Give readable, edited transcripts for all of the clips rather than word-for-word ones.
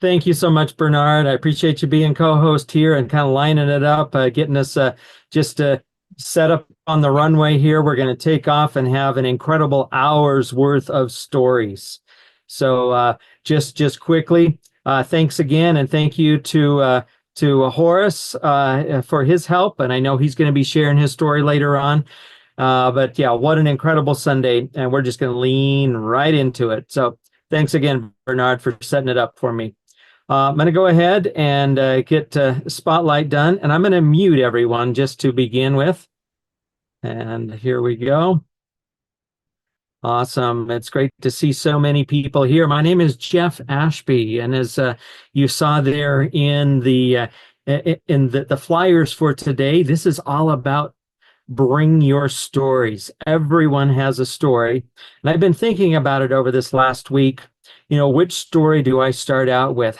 Thank you so much, Bernard. I appreciate you being co-host here and kind of lining it up, getting us just set up on the runway here. We're going to take off and have an incredible hour's worth of stories. So just quickly, thanks again, and thank you to Horace for his help. And I know he's going to be sharing his story later on. But yeah, what an incredible Sunday, and we're just going to lean right into it. So thanks again, Bernard, for setting it up for me. I'm going to go ahead and get Spotlight done, and I'm going to mute everyone just to begin with. And here we go. Awesome. It's great to see so many people here. My name is Jeff Ashby, and as you saw there in the flyers for today, this is all about bring your stories. Everyone has a story. And I've been thinking about it over this last week. Which story do I start out with?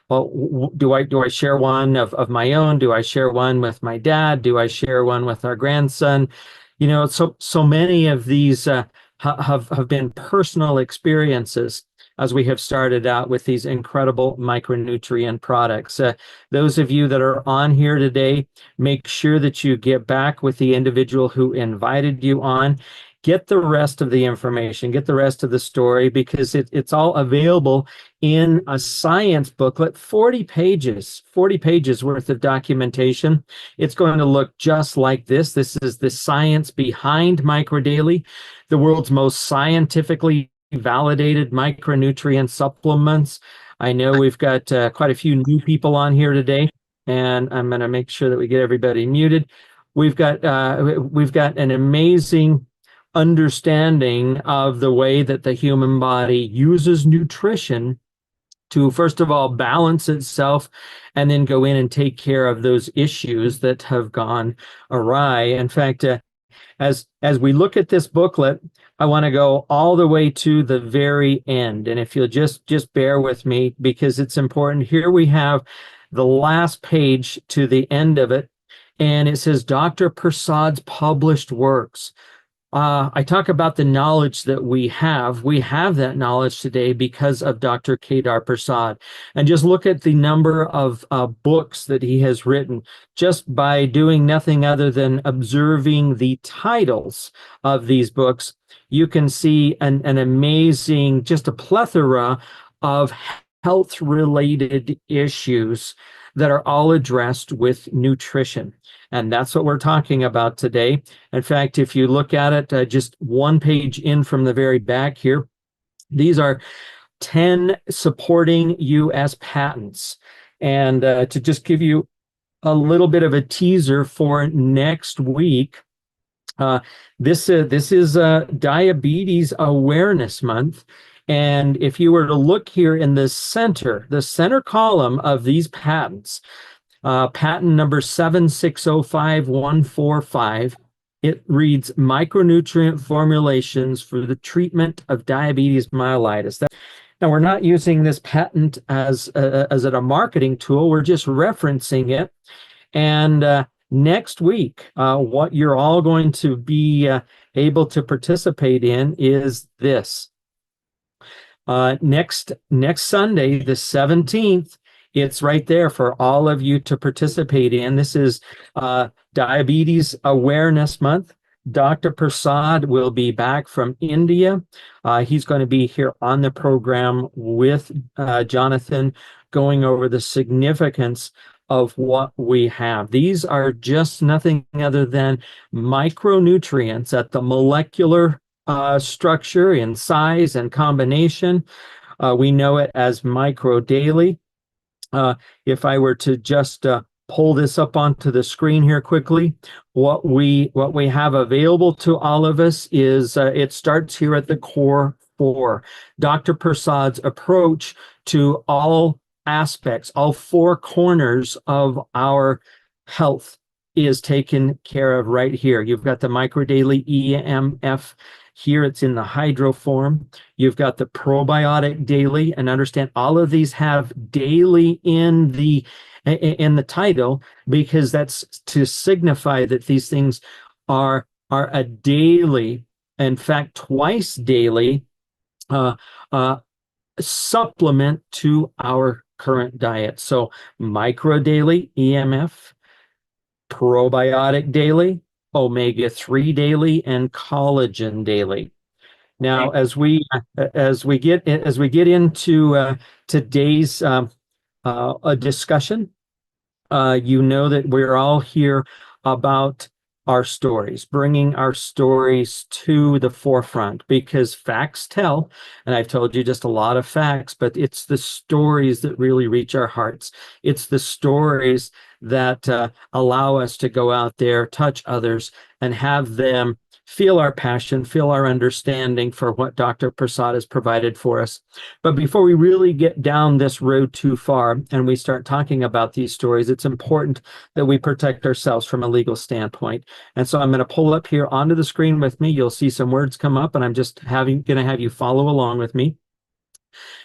Do I share one of my own? Do I share one with my dad? Do I share one with our grandson? So many of these have been personal experiences as we have started out with these incredible micronutrient products. Those of you that are on here today, make sure that you get back with the individual who invited you on. Get the rest of the information, get the rest of the story, because it's all available in a science booklet, 40 pages worth of documentation. It's going to look just like this. This is the science behind MicroDaily, the world's most scientifically validated micronutrient supplements. I know we've got quite a few new people on here today, and I'm going to make sure that we get everybody muted. We've got an amazing understanding of the way that the human body uses nutrition to, first of all, balance itself, and then go in and take care of those issues that have gone awry. In fact, as we look at this booklet, I want to go all the way to the very end. And if you'll just bear with me, because it's important. Here we have the last page to the end of it, and it says Dr. Persad's published works. I talk about the knowledge that we have. We have that knowledge today because of Dr. Kedar Persad. And just look at the number of books that he has written just by doing nothing other than observing the titles of these books. You can see an amazing, just a plethora of health-related issues that are all addressed with nutrition. And that's what we're talking about today. In fact, if you look at it, just one page in from the very back here, these are 10 supporting U.S. patents. And to just give you a little bit of a teaser for next week, this is Diabetes Awareness Month. And if you were to look here in the center column of these patents, patent number 7605145, it reads micronutrient formulations for the treatment of diabetes mellitus. Now, we're not using this patent as a marketing tool. We're just referencing it. And next week, what you're all going to be able to participate in is this. Next Sunday, the 17th, it's right there for all of you to participate in. This is Diabetes Awareness Month. Dr. Persad will be back from India. He's going to be here on the program with Jonathan, going over the significance of what we have. These are just nothing other than micronutrients at the molecular structure in size and combination. We know it as MicroDaily. If I were to just pull this up onto the screen here quickly, what we have available to all of us is it starts here at the core 4. Dr. Persad's approach to all aspects, all 4 corners of our health is taken care of right here. You've got the MicroDaily EMF. Here it's in the hydro form. You've got the probiotic daily, and understand all of these have daily in the title, because that's to signify that these things are a daily, in fact, twice daily supplement to our current diet. So Micro Daily, EMF, Probiotic Daily, Omega-3 Daily, and Collagen Daily. Now, as we get into today's a discussion, you know that we're all here about our stories, bringing our stories to the forefront, because facts tell, and I've told you just a lot of facts, but it's the stories that really reach our hearts. It's the stories that allow us to go out there, touch others, and have them feel our passion, feel our understanding for what Dr. Prasad has provided for us. But before we really get down this road too far and we start talking about these stories, it's important that we protect ourselves from a legal standpoint. And so I'm going to pull up here onto the screen with me. You'll see some words come up, and I'm just going to have you follow along with me.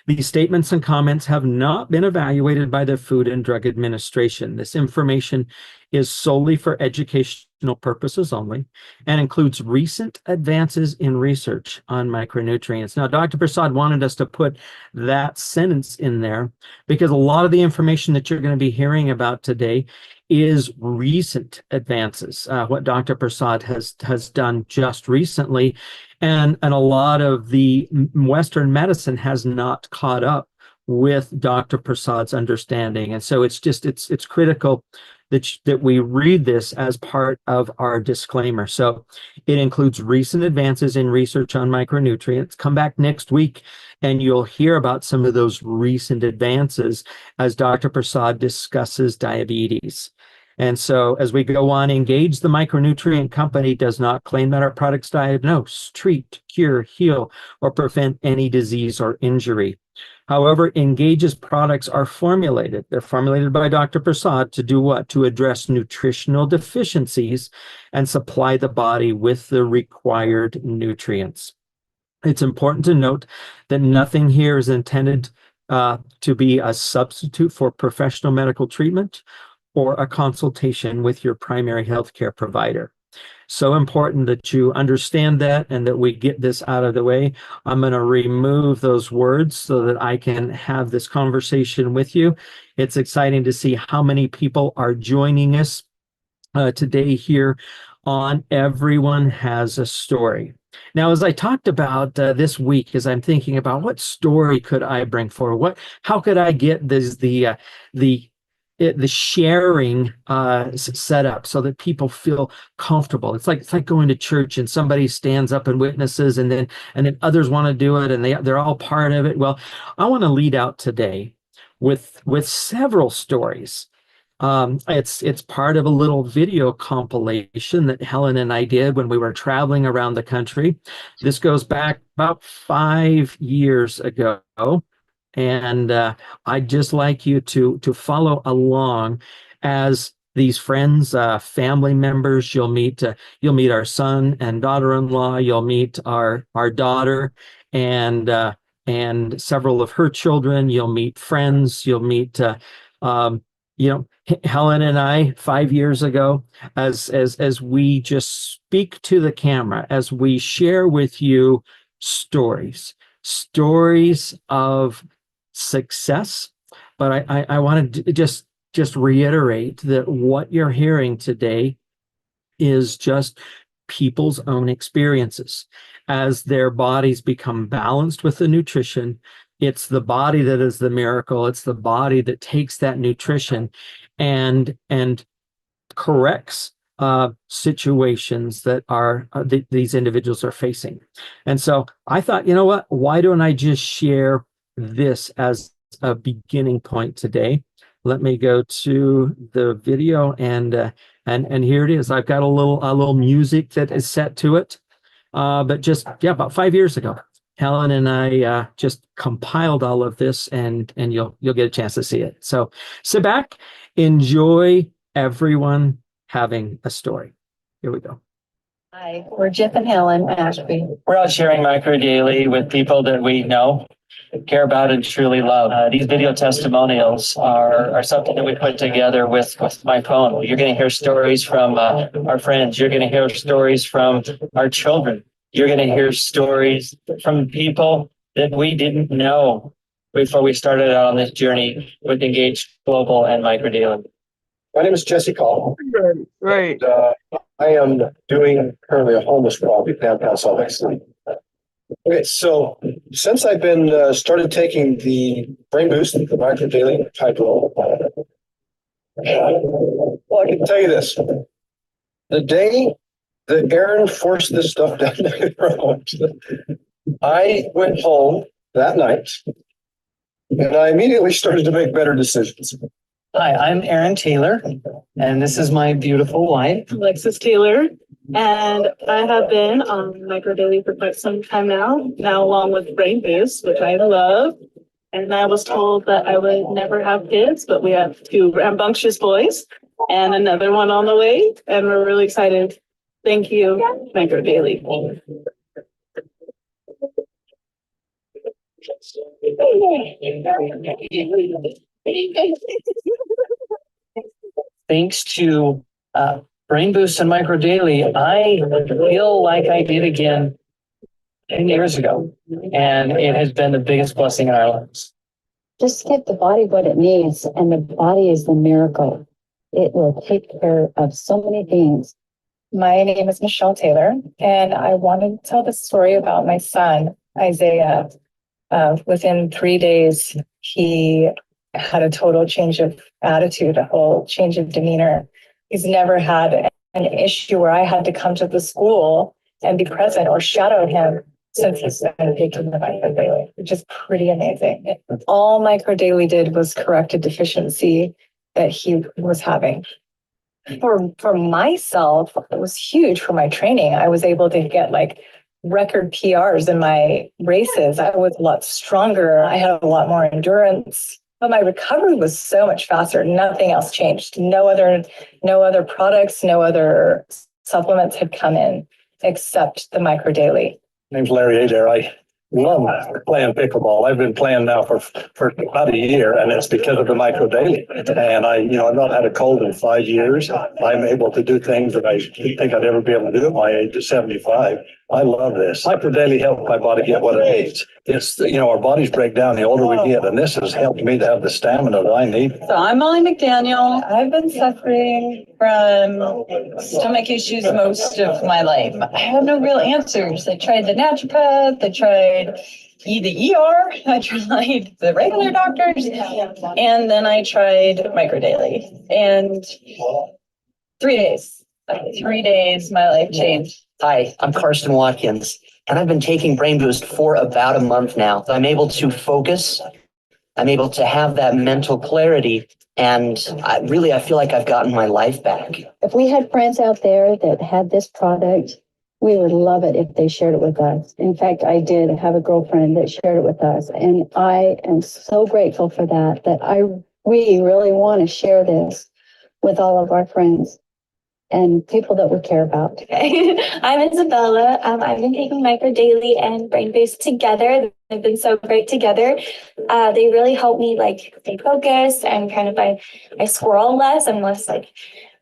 These statements and comments have not been evaluated by the Food and Drug Administration. This information is solely for educational purposes only and includes recent advances in research on micronutrients. Now, Dr. Prasad wanted us to put that sentence in there because a lot of the information that you're going to be hearing about today is recent advances, what Dr. Prasad has done just recently. And a lot of the Western medicine has not caught up with Dr. Prasad's understanding. And so it's critical that we read this as part of our disclaimer. So it includes recent advances in research on micronutrients. Come back next week and you'll hear about some of those recent advances as Dr. Prasad discusses diabetes. And so as we go on, Engage, the micronutrient company, does not claim that our products diagnose, treat, cure, heal, or prevent any disease or injury. However, Engage's products are formulated. They're formulated by Dr. Prasad to do what? To address nutritional deficiencies and supply the body with the required nutrients. It's important to note that nothing here is intended to be a substitute for professional medical treatment or a consultation with your primary healthcare provider. So important that you understand that and that we get this out of the way. I'm going to remove those words so that I can have this conversation with you. It's exciting to see how many people are joining us today here on Everyone Has a Story. Now, as I talked about this week, as I'm thinking about what story could I bring forward, how could I get the sharing set up so that people feel comfortable. It's like going to church and somebody stands up and witnesses, and then others want to do it, and they're all part of it. Well, I want to lead out today with several stories. It's part of a little video compilation that Helen and I did when we were traveling around the country. This goes back about 5 years ago. And I'd just like you to follow along as these friends, family members. You'll meet our son and daughter-in-law. You'll meet our daughter and several of her children. You'll meet friends. You'll meet Helen and I 5 years ago, as we just speak to the camera, as we share with you stories of success. But I want to just reiterate that what you're hearing today is just people's own experiences as their bodies become balanced with the nutrition. It's the body that is the miracle. It's the body that takes that nutrition and corrects situations that these individuals are facing. And so I thought, you know what? Why don't I just share this as a beginning point today? Let me go to the video, and here it is. I've got a little music that is set to it. But about 5 years ago, Helen and I just compiled all of this, and you'll get a chance to see it. So sit back, enjoy Everyone Having a Story. Here we go. Hi, we're Jeff and Helen Ashby. We're out sharing Micro Daily with people that we know, care about, and truly love. These video testimonials are something that we put together with my phone. You're going to hear stories from our friends. You're going to hear stories from our children. You're going to hear stories from people that we didn't know before we started out on this journey with Engage Global and Microdealing. My name is Jesse Call. Right. I am doing currently a homeless project downtown Salt Lake City. Okay, so since I've been started taking the Brain Boost, the Micro Daily type role, well, I can tell you this: the day that Aaron forced this stuff down my throat, I went home that night and I immediately started to make better decisions. Hi, I'm Aaron Taylor, and this is my beautiful wife. Alexis Taylor, and I have been on Microdaily for quite some time now along with Brain Boost, which I love. And I was told that I would never have kids, but we have two rambunctious boys and another one on the way, and we're really excited. Thank you, Microdaily. Thanks to Brain Boost and Micro Daily, I feel like I did again 10 years ago, and it has been the biggest blessing in our lives. Just give the body what it needs, and the body is the miracle. It will take care of so many things. My name is Michelle Taylor, and I wanted to tell the story about my son, Isaiah. Within 3 days, he had a total change of attitude, a whole change of demeanor. He's never had an issue where I had to come to the school and be present or shadow him since he started taking the Micro Daily, which is pretty amazing. All Micro Daily did was correct a deficiency that he was having. For myself, it was huge for my training. I was able to get like record PRs in my races. I was a lot stronger. I had a lot more endurance, but my recovery was so much faster. Nothing else changed. No other products, no other supplements had come in except the Micro Daily. Name's Larry Adair. I love playing pickleball. I've been playing now for about a year, and it's because of the Micro Daily. And I've not had a cold in 5 years. I'm able to do things that I didn't think I'd ever be able to do at my age of 75. I love this. Micro Daily helped my body get what it needs. It's, our bodies break down the older we get, and this has helped me to have the stamina that I need. So I'm Molly McDaniel. I've been suffering from stomach issues most of my life. I have no real answers. I tried the naturopath, I tried the ER, I tried the regular doctors, and then I tried Micro Daily. And 3 days, 3 days, my life changed. Hi, I'm Karsten Watkins, and I've been taking Brain Boost for about a month now. I'm able to focus. I'm able to have that mental clarity, and I feel like I've gotten my life back. If we had friends out there that had this product, we would love it if they shared it with us. In fact, I did have a girlfriend that shared it with us, and I am so grateful for that, we really want to share this with all of our friends and people that we care about. I'm Isabella. I've been taking Micro Daily and Brain Boost together. They've been so great together. They really help me stay focused and I squirrel less. I'm less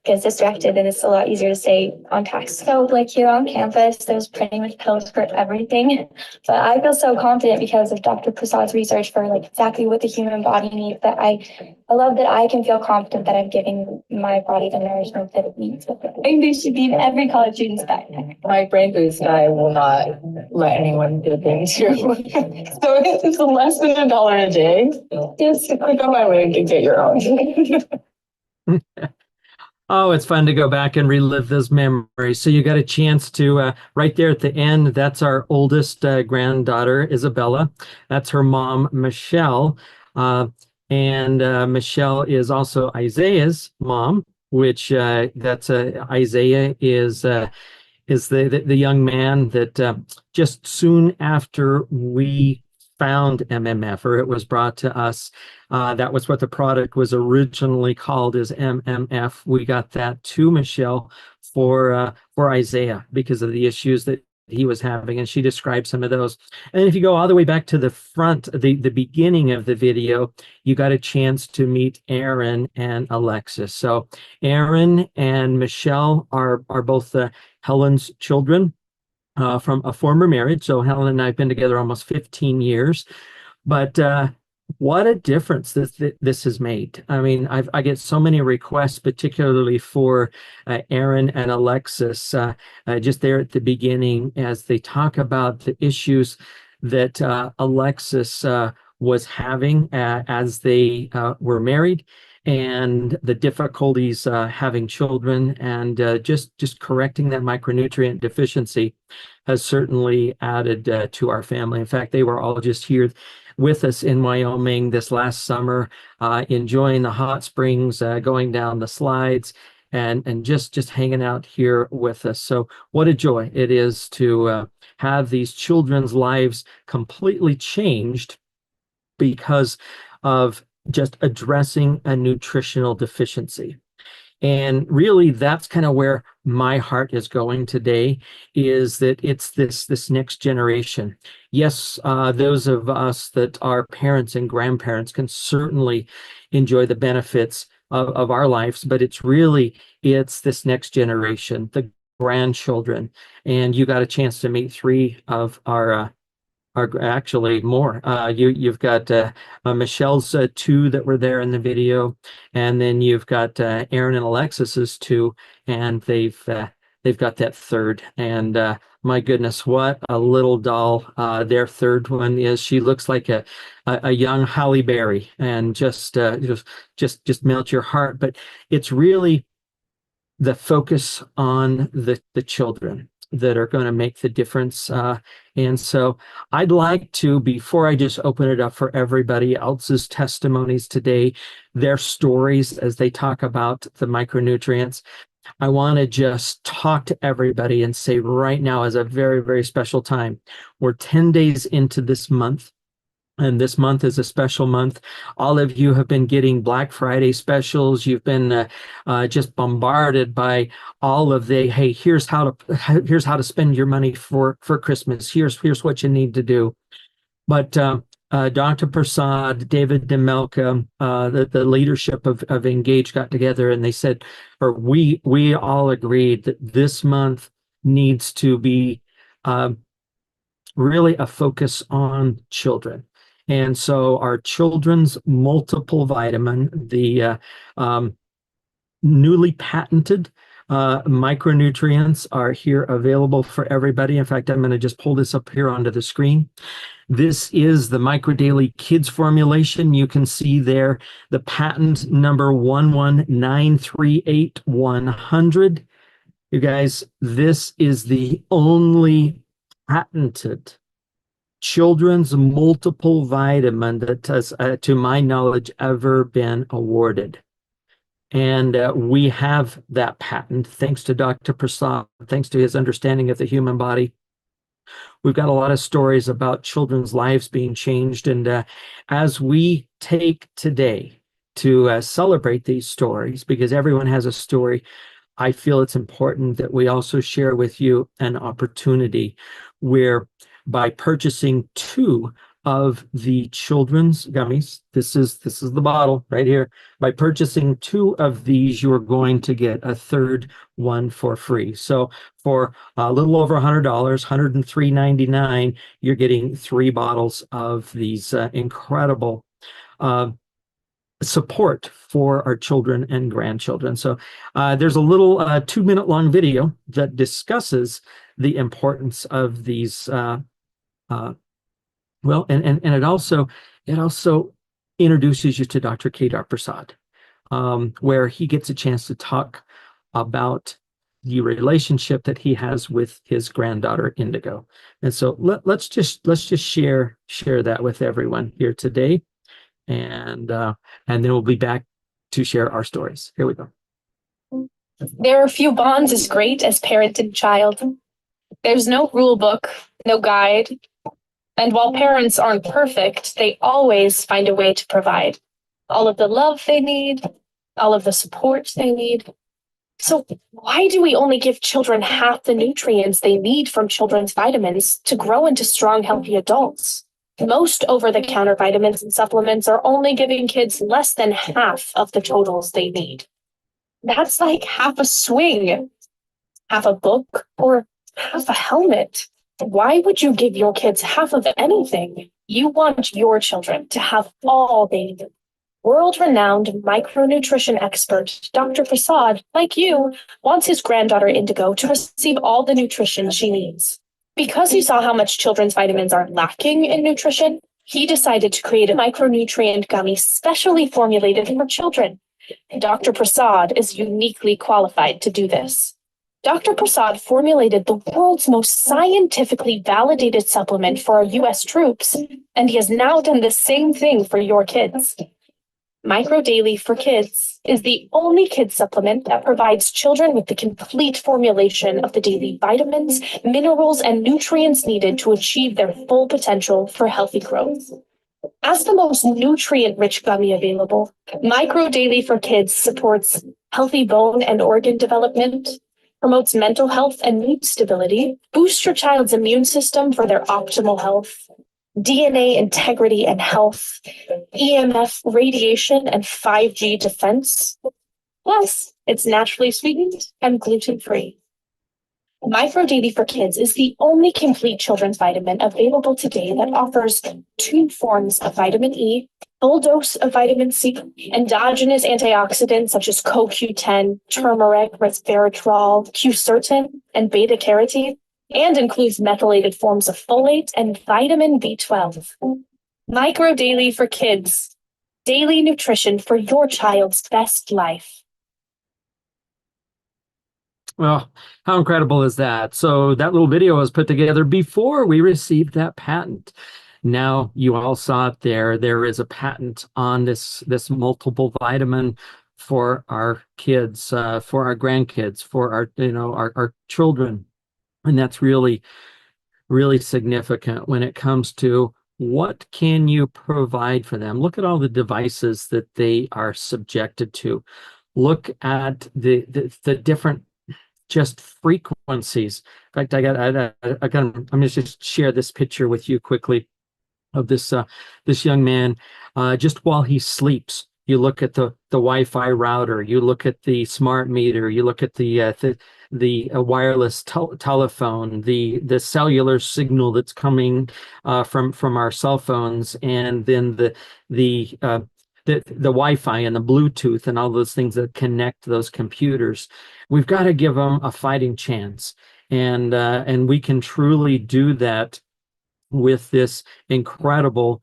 get distracted, and it's a lot easier to stay on task. So here on campus, there's pretty much pills for everything. But I feel so confident because of Dr. Prasad's research for exactly what the human body needs, that I love that I can feel confident that I'm giving my body the nourishment that it needs. Brain Boost should be in every college student's backpack. My Brain Boost, I will not let anyone do things to. So it's less than $1 a day. Just click on my link and get your own. Oh, it's fun to go back and relive those memories. So you got a chance to, right there at the end, that's our oldest granddaughter, Isabella. That's her mom, Michelle. And Michelle is also Isaiah's mom, which Isaiah is the young man that just soon after we found MMF, or it was brought to us. That was what the product was originally called, as MMF. We got that to Michelle for Isaiah because of the issues that he was having, and she described some of those. And if you go all the way back to the front, the beginning of the video, you got a chance to meet Aaron and Alexis. So Aaron and Michelle are both Helen's children. From a former marriage. So Helen and I have been together almost 15 years. But what a difference this has made. I mean, I get so many requests, particularly for Aaron and Alexis, just there at the beginning, as they talk about the issues that Alexis was having as they were married, and the difficulties having children, and just correcting that micronutrient deficiency has certainly added to our family. In fact, they were all just here with us in Wyoming this last summer, enjoying the hot springs, going down the slides, and just hanging out here with us. So what a joy it is to have these children's lives completely changed because of just addressing a nutritional deficiency. And really, that's kind of where my heart is going today, is that it's this next generation. Yes, those of us that are parents and grandparents can certainly enjoy the benefits of our lives, but it's this next generation, the grandchildren. And you got a chance to meet three of our actually more. You've got Michelle's two that were there in the video, and then you've got Aaron and Alexis's two, and they've got that third. And my goodness, what a little doll their third one is. She looks like a young Halle Berry, and just melt your heart. But it's really the focus on the children that are going to make the difference. And so I'd like to, before I just open it up for everybody else's testimonies today, their stories as they talk about the micronutrients, I want to just talk to everybody and say right now is a very, very special time. We're 10 days into this month. And this month is a special month. All of you have been getting Black Friday specials. You've been just bombarded by all of the, hey, here's how to spend your money for Christmas. Here's what you need to do. But Dr. Prasad, David Demelka, the leadership of Engage got together, and they said, or we all agreed that this month needs to be really a focus on children. And so our children's multiple vitamin, the newly patented micronutrients, are here available for everybody. In fact, I'm going to just pull this up here onto the screen. This is the MicroDaily Kids formulation. You can see there the patent number 11938-100. You guys, this is the only patented children's multiple vitamin that has, to my knowledge, ever been awarded. And we have that patent thanks to Dr. Prasad, thanks to his understanding of the human body. We've got a lot of stories about children's lives being changed. And as we take today to celebrate these stories, because everyone has a story, I feel it's important that we also share with you an opportunity where, by purchasing two of the children's gummies, this is the bottle right here. By purchasing two of these, you're going to get a third one for free. So for a little over $100, $103.99, you're getting three bottles of these incredible support for our children and grandchildren. So there's a little 2-minute long video that discusses the importance of these well, and it also introduces you to Dr. Kedar Prasad, where he gets a chance to talk about the relationship that he has with his granddaughter Indigo. And so let's just share that with everyone here today, and then we'll be back to share our stories. Here we go. There are few bonds as great as parent and child. There's no rule book, no guide. And while parents aren't perfect, they always find a way to provide all of the love they need, all of the support they need. So why do we only give children half the nutrients they need from children's vitamins to grow into strong, healthy adults? Most over-the-counter vitamins and supplements are only giving kids less than half of the totals they need. That's like half a swing, half a book, or half a helmet. Why would you give your kids half of anything? You want your children to have all they need. World-renowned micronutrition expert Dr. Prasad, like you, wants his granddaughter Indigo to receive all the nutrition she needs. Because he saw how much children's vitamins are lacking in nutrition, he decided to create a micronutrient gummy specially formulated for children. Dr. Prasad is uniquely qualified to do this. Dr. Prasad formulated the world's most scientifically validated supplement for our US troops, and he has now done the same thing for your kids. Micro Daily for Kids is the only kids supplement that provides children with the complete formulation of the daily vitamins, minerals, and nutrients needed to achieve their full potential for healthy growth. As the most nutrient-rich gummy available, Micro Daily for Kids supports healthy bone and organ development, promotes mental health and mood stability, boosts your child's immune system for their optimal health, DNA integrity and health, EMF radiation and 5G defense. Plus, it's naturally sweetened and gluten-free. Micro Daily for Kids is the only complete children's vitamin available today that offers 2 forms of vitamin E, full dose of vitamin C, endogenous antioxidants such as CoQ10, turmeric, resveratrol, quercetin, and beta-carotene, and includes methylated forms of folate and vitamin B12. Micro Daily for Kids. Daily nutrition for your child's best life. Well, how incredible is that? So that little video was put together before we received that patent. Now you all saw it there. There is a patent on this multiple vitamin for our kids, for our grandkids, for our children. And that's really, really significant when it comes to what can you provide for them. Look at all the devices that they are subjected to. Look at the different just frequencies. In fact, I'm going to just share this picture with you quickly of this young man just while he sleeps. You look at the Wi-Fi router, you look at the smart meter, you look at the wireless telephone, the cellular signal that's coming from our cell phones, and then the Wi-Fi and the Bluetooth and all those things that connect those computers. We've got to give them a fighting chance, and we can truly do that with this incredible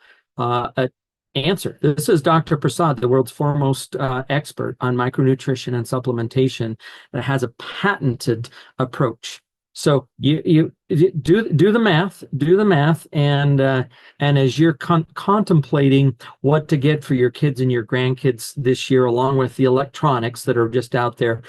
answer. This is Dr. Prasad, the world's foremost expert on micronutrition and supplementation, that has a patented approach. So you do the math, and as you're contemplating what to get for your kids and your grandkids this year, along with the electronics that are just out there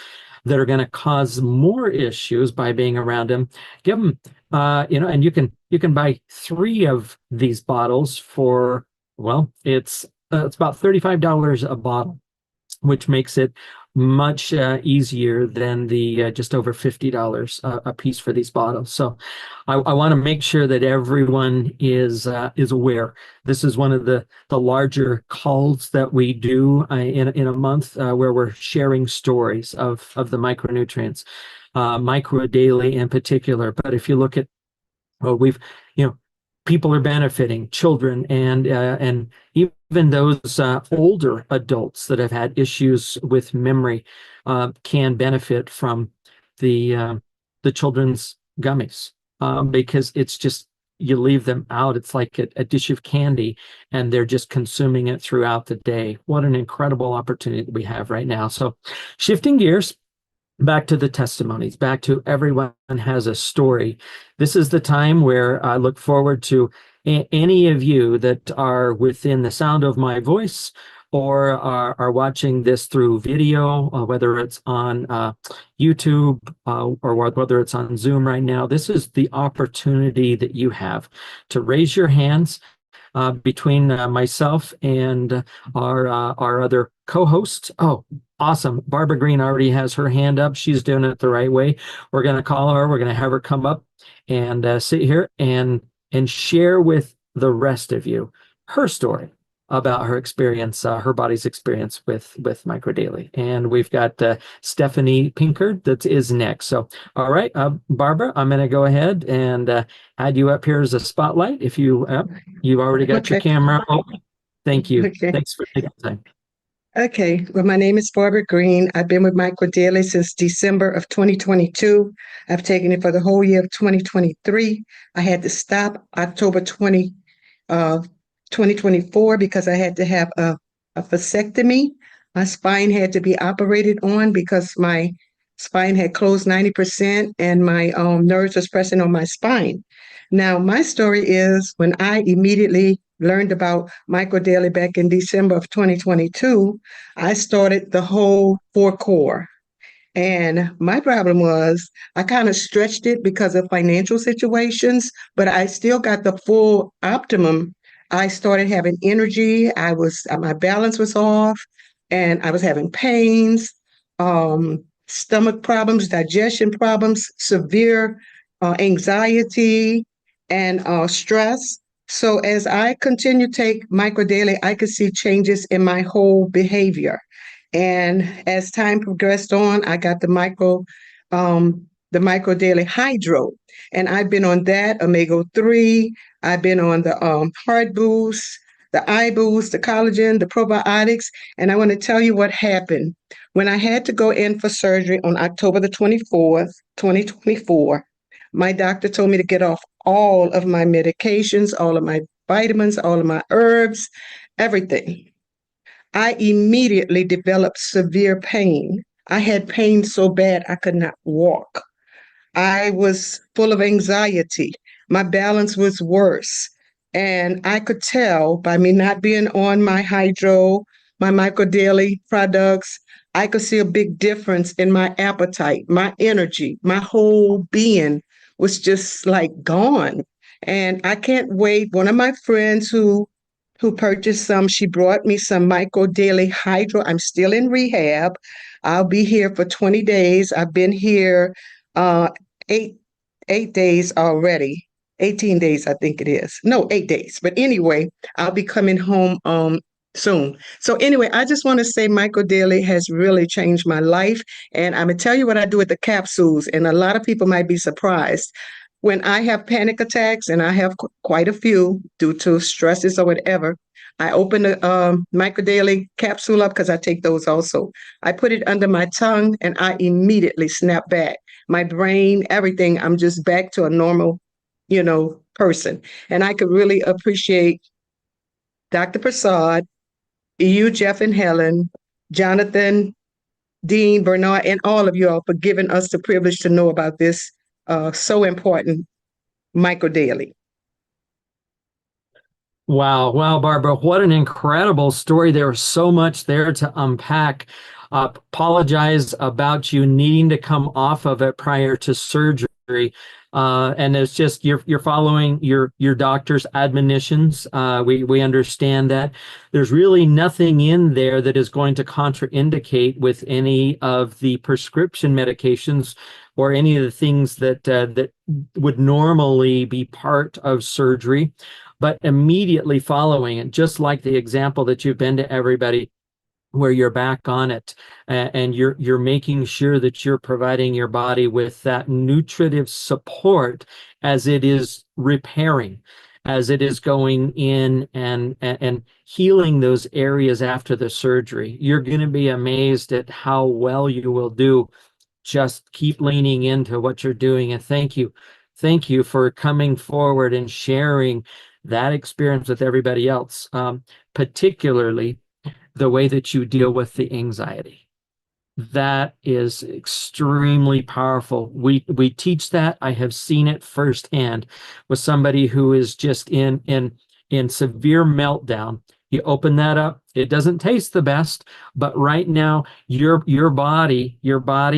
that are going to cause more issues by being around them, give them, and you can buy 3 of these bottles for, well, it's about $35 a bottle, which makes it much easier than the just over $50 a piece for these bottles. So I want to make sure that everyone is aware. This is one of the larger calls that we do in a month where we're sharing stories of the micronutrients, Micro Daily in particular. But if you look at, people are benefiting, children and even those older adults that have had issues with memory can benefit from the children's gummies because it's just, you leave them out. It's like a dish of candy, and they're just consuming it throughout the day. What an incredible opportunity that we have right now. So shifting gears, back to the testimonies, back to everyone has a story. This is the time where I look forward to any of you that are within the sound of my voice or are watching this through video, whether it's on YouTube or whether it's on Zoom right now. This is the opportunity that you have to raise your hands between myself and our other co-host. Oh, awesome. Barbara Green already has her hand up. She's doing it the right way. We're going to call her. We're going to have her come up and sit here and share with the rest of you her story. about her experience, her body's experience with Microdaily. And we've got Stephanie Pinkard that is next. So, all right, Barbara, I'm going to go ahead and add you up here as a spotlight. If you've already got your Okay. camera open. Thank you. Okay. Thanks for taking the time. Okay, well, my name is Barbara Green. I've been with Microdaily since December of 2022. I've taken it for the whole year of 2023. I had to stop October 2024 because I had to have a vasectomy. My spine had to be operated on because my spine had closed 90% and my nerves was pressing on my spine. Now, my story is when I immediately learned about Microdaily back in December of 2022, I started the whole 4-core. And my problem was I kind of stretched it because of financial situations, but I still got the full optimum. I started having energy. My balance was off and I was having pains, stomach problems, digestion problems, severe anxiety and stress. So as I continue to take Microdaily, I could see changes in my whole behavior. And as time progressed on, I got the Microdaily Hydro, and I've been on that omega-3. I've been on the Heart Boost, the Eye Boost, the collagen, the probiotics, and I want to tell you what happened when I had to go in for surgery on October the 24th, 2024. My doctor told me to get off all of my medications, all of my vitamins, all of my herbs, everything. I immediately developed severe pain. I had pain so bad I could not walk. I was full of anxiety. My balance was worse. And I could tell by me not being on my Hydro, my Microdaily products, I could see a big difference in my appetite, my energy, my whole being was just like gone. And I can't wait. One of my friends who purchased some, she brought me some Microdaily Hydro. I'm still in rehab. I'll be here for 20 days. I've been here 8 days already. 18 days, I think it is. No, 8 days. But anyway, I'll be coming home soon. So anyway, I just want to say Microdaily has really changed my life. And I'm going to tell you what I do with the capsules. And a lot of people might be surprised. When I have panic attacks, and I have quite a few due to stresses or whatever, I open the Microdaily capsule up because I take those also. I put it under my tongue and I immediately snap back. My brain, everything, I'm just back to a normal, person. And I could really appreciate Dr. Prasad, you, Jeff and Helen, Jonathan, Dean, Bernard, and all of you all for giving us the privilege to know about this so important Microdaily. Wow, Barbara, what an incredible story. There was so much there to unpack. Apologize about you needing to come off of it prior to surgery. And it's just you're following your doctor's admonitions. We understand that there's really nothing in there that is going to contraindicate with any of the prescription medications or any of the things that would normally be part of surgery. But immediately following it, just like the example that you've been to everybody, where you're back on it and you're making sure that you're providing your body with that nutritive support as it is repairing, as it is going in and healing those areas after the surgery. You're going to be amazed at how well you will do. Just keep leaning into what you're doing. And thank you for coming forward and sharing that experience with everybody else, particularly the way that you deal with the anxiety. That is extremely powerful. We teach that. I have seen it firsthand with somebody who is just in severe meltdown. You open that up, it doesn't taste the best, but right now your body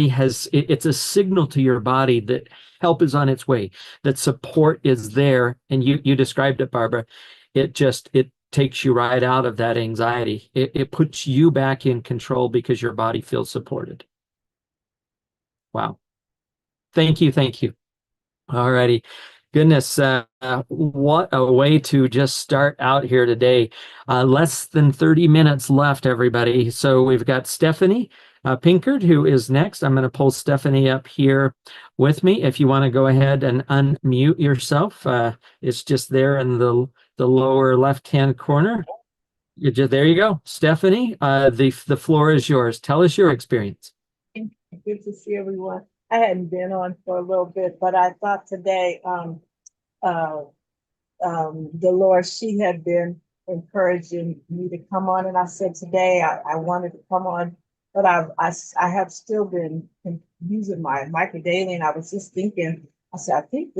has it's a signal to your body that help is on its way, that support is there. And you described it, Barbara. It takes you right out of that anxiety. It puts you back in control because your body feels supported. Wow. Thank you. All righty. Goodness, what a way to just start out here today. Less than 30 minutes left, everybody. So we've got Stephanie Pinkard, who is next. I'm going to pull Stephanie up here with me. If you want to go ahead and unmute yourself, it's just there in the lower left-hand corner. There you go. Stephanie, the floor is yours. Tell us your experience. Good to see everyone. I hadn't been on for a little bit, but I thought today, Dolores, she had been encouraging me to come on, and I said today I wanted to come on, but I have still been using my Micro Daily, and I was just thinking, I said, I think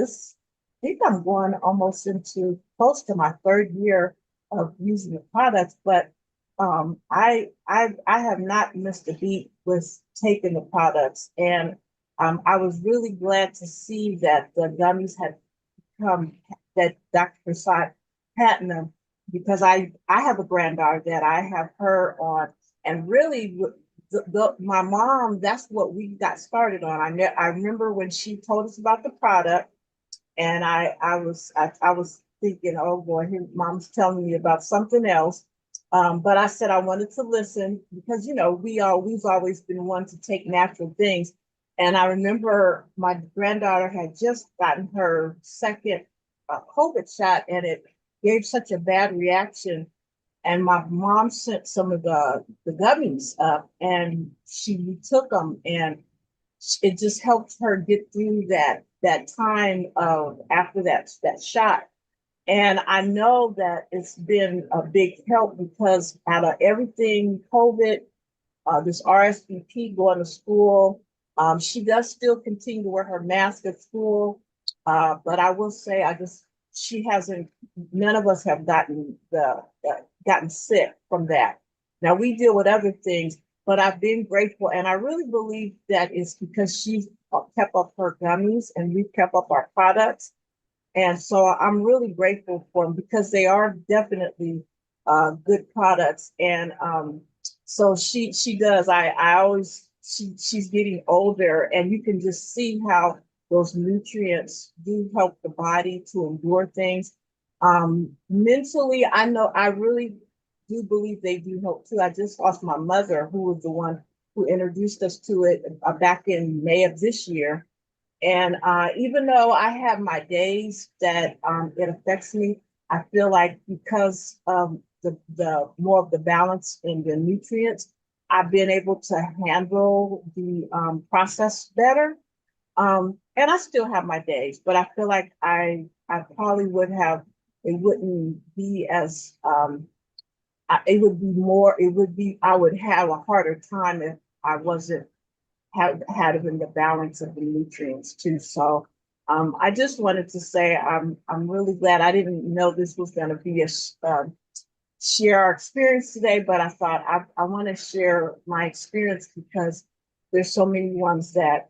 I'm going almost into close to my third year of using the products, but I have not missed a beat with taking the products, and I was really glad to see that the gummies had come, that Dr. Prasad patented them, because I have a granddaughter that I have her on, and really my mom, that's what we got started on. I remember when she told us about the product, and I was thinking, oh boy, here mom's telling me about something else. But I said I wanted to listen because, you know, we've always been one to take natural things. And I remember my granddaughter had just gotten her second COVID shot, and it gave such a bad reaction. And my mom sent some of the gummies up, and she took them, and it just helped her get through that time of after that shot. And I know that it's been a big help because out of everything, COVID, this RSVP, going to school, she does still continue to wear her mask at school. But I will say, none of us have gotten sick from that. Now we deal with other things, but I've been grateful. And I really believe that it's because she kept up her gummies and we kept up our products. And so I'm really grateful for them because they are definitely good products. And so she does. She's getting older, and you can just see how those nutrients do help the body to endure things. Mentally, I really do believe they do help too. I just lost my mother, who was the one who introduced us to it back in May of this year. And even though I have my days that it affects me, I feel like because of the more of the balance in the nutrients, I've been able to handle the process better. And I still have my days, but I feel like I probably it wouldn't be as, I would have a harder time if I wasn't had it in the balance of the nutrients too. So I just wanted to say I'm really glad. I didn't know this was going to be a share our experience today, but I thought I want to share my experience because there's so many ones that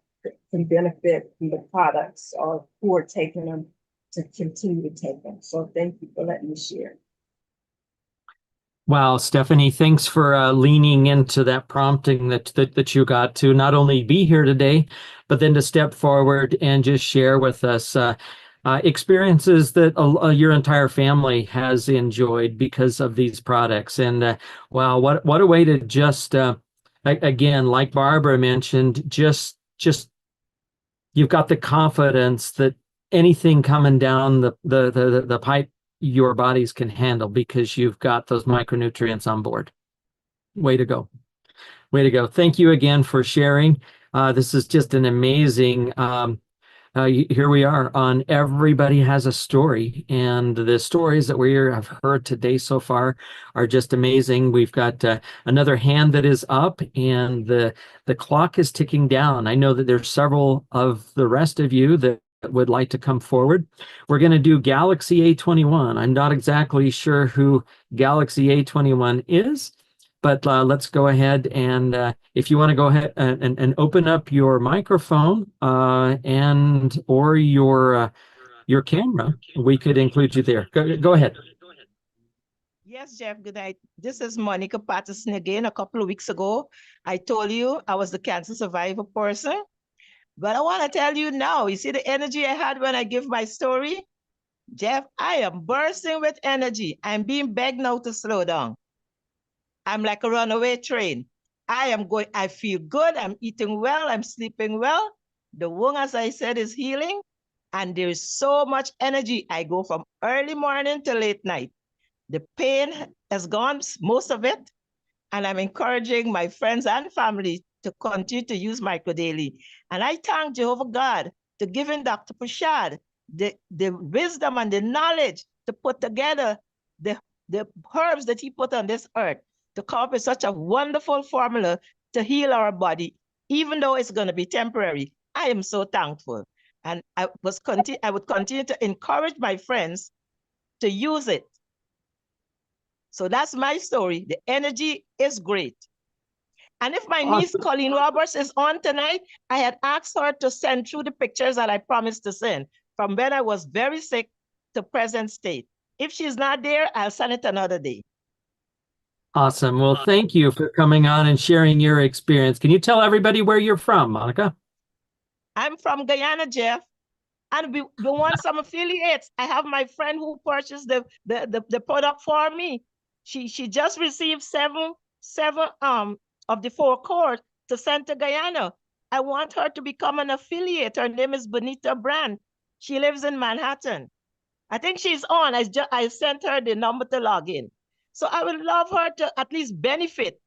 can benefit from the products or who are taking them to continue to take them. So thank you for letting me share. Wow, Stephanie, thanks for leaning into that prompting that you got to not only be here today, but then to step forward and just share with us experiences that your entire family has enjoyed because of these products. And wow, what a way to just again, like Barbara mentioned, just you've got the confidence that anything coming down the pipe, your bodies can handle because you've got those micronutrients on board. Way to go. Way to go. Thank you again for sharing. This is just an amazing, here we are on Everybody Has a Story, and the stories that we have heard today so far are just amazing. We've got another hand that is up, and the clock is ticking down. I know that there's several of the rest of you that would like to come forward. We're going to do Galaxy A21. I'm not exactly sure who Galaxy A21 is, but let's go ahead and if you want to go ahead and open up your microphone and or your camera, we could include you there. Go ahead. Yes, Jeff, good night. This is Monica Patterson again. A couple of weeks ago, I told you I was the cancer survivor person. But I want to tell you now, you see the energy I had when I give my story? Jeff, I am bursting with energy. I'm being begged now to slow down. I'm like a runaway train. I feel good. I'm eating well. I'm sleeping well. The wound, as I said, is healing. And there is so much energy. I go from early morning to late night. The pain has gone, most of it. And I'm encouraging my friends and family to continue to use Micro Daily. And I thank Jehovah God to giving Dr. Prashad the wisdom and the knowledge to put together the herbs that he put on this earth to come up with such a wonderful formula to heal our body, even though it's going to be temporary. I am so thankful. And I would continue to encourage my friends to use it. So that's my story. The energy is great. And if my niece Colleen Roberts is on tonight, I had asked her to send through the pictures that I promised to send from when I was very sick to present state. If she's not there, I'll send it another day. Awesome. Well, thank you for coming on and sharing your experience. Can you tell everybody where you're from, Monica? I'm from Guyana, Jeff. And we want some affiliates. I have my friend who purchased the product for me. She just received seven of the 4 cores to send to Guyana. I want her to become an affiliate. Her name is Bonita Brand. She lives in Manhattan. I think she's on. I sent her the number to log in. So I would love her to at least benefit.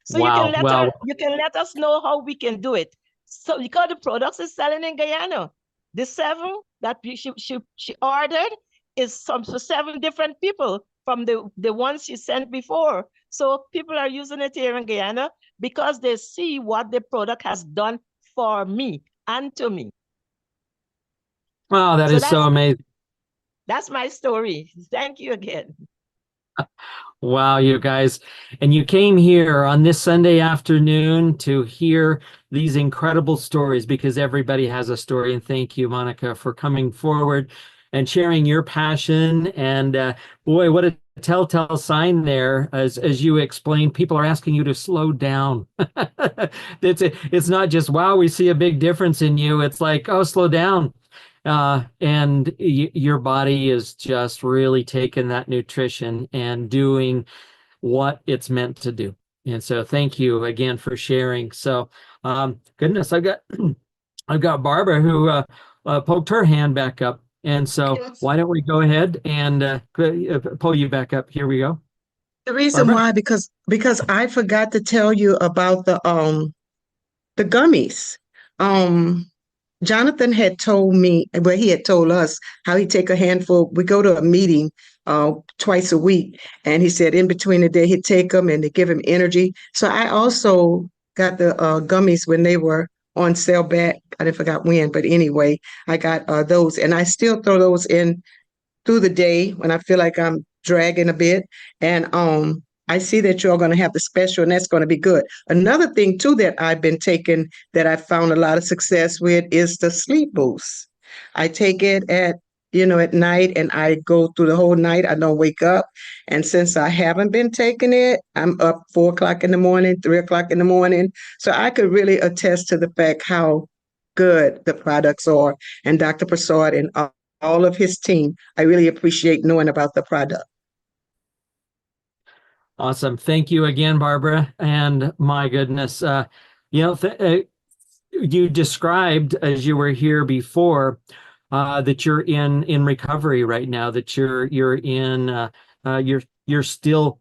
So Wow, you can let us know how we can do it. So because the products is selling in Guyana, the 7 that she ordered is for 7 different people from the ones she sent before. So people are using it here in Guyana because they see what the product has done for me and to me. Wow, that is so amazing. That's my story. Thank you again. Wow, you guys. And you came here on this Sunday afternoon to hear these incredible stories because everybody has a story. And thank you, Monica, for coming forward and sharing your passion. And boy, what a telltale sign there. As you explained, people are asking you to slow down. It's not just, wow, we see a big difference in you. It's like, oh, slow down. And your body is just really taking that nutrition and doing what it's meant to do. And so thank you again for sharing. So goodness, I've got Barbara who poked her hand back up. And so why don't we go ahead and pull you back up. Here we go. The reason Barbara? why, because I forgot to tell you about the gummies. Jonathan had told me, well, he had told us how he take a handful. We go to a meeting twice a week, and he said in between the day he'd take them and they give him energy. So I also got the gummies when they were on sale back. I forgot when, but anyway, I got those, and I still throw those in through the day when I feel like I'm dragging a bit. And I see that you're going to have the special, and that's going to be good. Another thing too that I've been taking that I found a lot of success with is the sleep boost. I take it at night, and I go through the whole night. I don't wake up. And since I haven't been taking it, I'm up 4 o'clock in the morning, 3 o'clock in the morning. So I could really attest to the fact how good the products are. And Dr. Prasad and all of his team, I really appreciate knowing about the product. Awesome. Thank you again, Barbara. And my goodness, you described as you were here before that you're in recovery right now, that you're still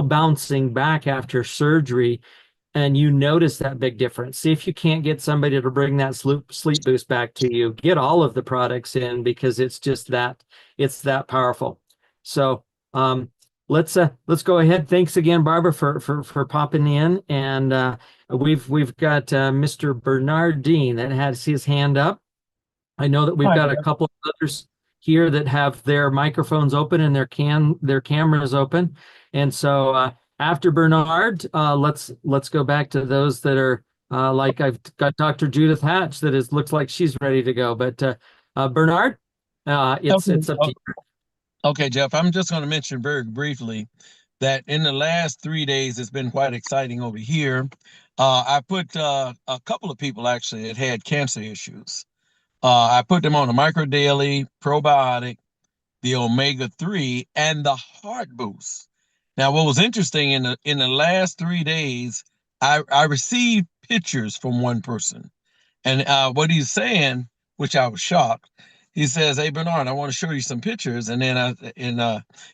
bouncing back after surgery, and you notice that big difference. See if you can't get somebody to bring that sleep boost back to you. Get all of the products in because it's that powerful. So let's go ahead. Thanks again, Barbara, for popping in. And we've got Mr. Bernard Dean that has his hand up. I know that we've got a couple of others here that have their microphones open and their cameras open. And so after Bernard, let's go back to those that are like I've got Dr. Judith Hatch that looks like she's ready to go. But Bernard, it's up to you. Okay, Jeff, I'm just going to mention very briefly that in the last 3 days, it's been quite exciting over here. I put a couple of people actually that had cancer issues. I put them on the Micro Daily probiotic, the omega-3, and the heart boost. Now, what was interesting in the last 3 days, I received pictures from one person, and what he's saying, which I was shocked. He says, "Hey Bernard, I want to show you some pictures," and then